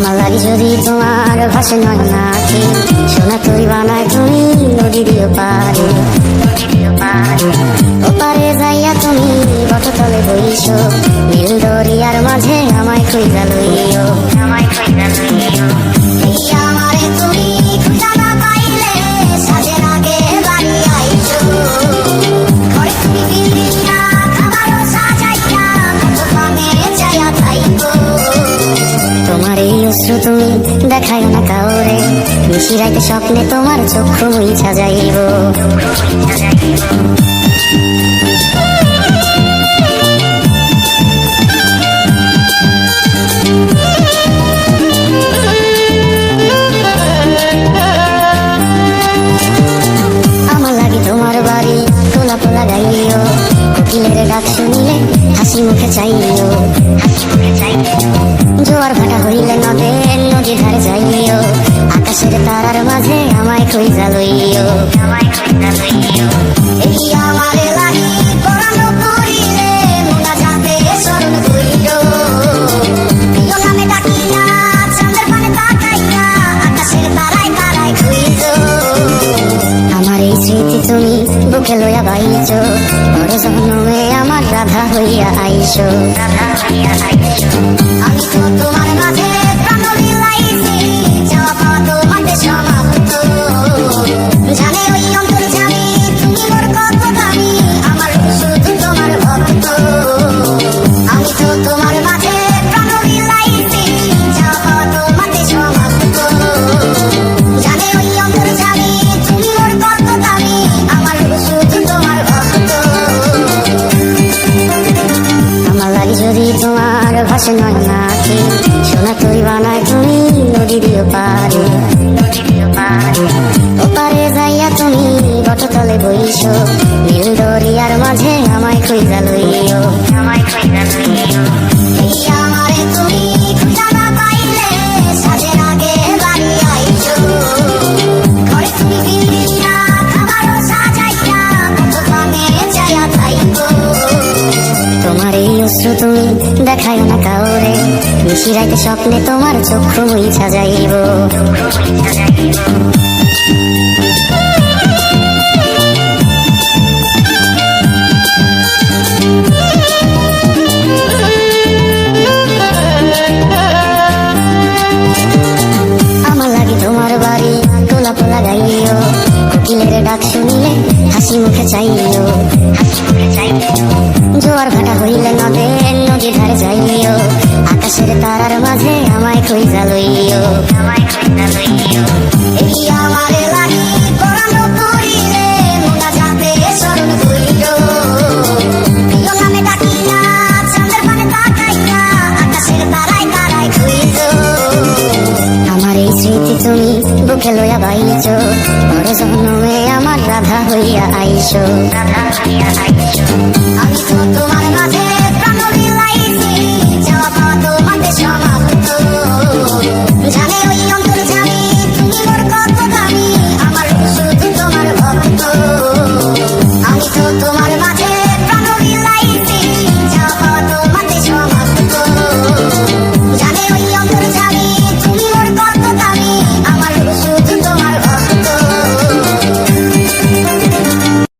আমার লাগি যদি তোমার ভাষে নয় নাকি সোনা তরি বানায় তুমি নদী দিও পারে ওপারে যাইয়া তুমি বটতলে বইছো নীল দরিয়ার মাঝে আমায় কইরা লইও আমারে তুমি খুঁজা না পাইলে সাজের আগে বাড়ি আইছো ঘরে তুমি বিলিয়া খাবারও সাজাইয়া দোকানে যাইয়া খাইবো তোমার এই অশ্রু তুমি দেখায় না কাউরে নিশি রাইতে স্বপ্নে তোমার চক্ষু মুইছা যাইব আমার লাগি তোমার বাড়ি তোলা পোলা গাইও কোকিলের ডাক শুনিলে হাসি মুখে চাইও জোয়ার ভাটা হইলে নদীর ধারে যাইও আকাশের তারার মাঝে আমায় কইরা লইও এই আমারে লাগি পরানো করিলে মোনা যাতে স্মরণ কইরো প্রিয় নামে ডাকিয়া চাঁদের পানে তাকাইয়া আকাশের তারায় তারায় কইরো আমার এই স্মৃতি তুমি বুকে লইয়া বাইছো বড় জন্মে আমার রাধা হইয়া আইসো আমি তো তোমার মাঝে প্রাণ বিলাইছি যাওয়া পাওয়া তোমাদের সমাপ্ত জানে ওই অন্তর জানি তুমি মোর কত দামি আমার শুধু তোমার ভক্ত আমি তো তোমার মাঝে প্রাণ বিলাইছি যাওয়া পাওয়া তোমাদের সমাপ্ত জানে ওই অন্তর জানি তুমি মোর কত দামি আমার শুধু তোমার ভক্ত আমার লাগি যদি তোমার ভাষে নয় নাকি সোনা তরি বানায় তুমি নদী দিও পারে ওপারে যাইয়া তুমি বটতলে বইছো নীল দরিয়ার মাঝে আমায় কইরা লইও এই আমারে তুমি খুঁজা না পাইলে সাজের আগে বাড়ি আইছো ঘরে তুমি বিলিয়া খাবারও সাজাইয়া দোকানে যাইয়া খাইবো তোমার এই অশ্রু তুমি দেখায় না কাউরে নিশি রাইতে স্বপ্নে তোমার চক্ষু মুইছা যাইব আমার লাগি তোমার বাড়ি তোলা পোলা গাইও কোকিলের ডাক শুনিলে হাসি মুখে চাইও জোয়ার ভাটা হইলে নদীর ধারে যাইও আকাশের তারার মাঝে আমায় কইরা লইও এই আমারে লাগি পরানো করিলে মোনা যাতে স্মরণ কইরো প্রিয় নামে ডাকিয়া চাঁদের পানে তাকাইয়া আকাশের তারায় তারায় কইরো আমার এই স্মৃতি তুমি বুকে লইয়া বাইছো বড় জন্মে আমার রাধা হইয়া আইসো আমি তো তোমার মাঝে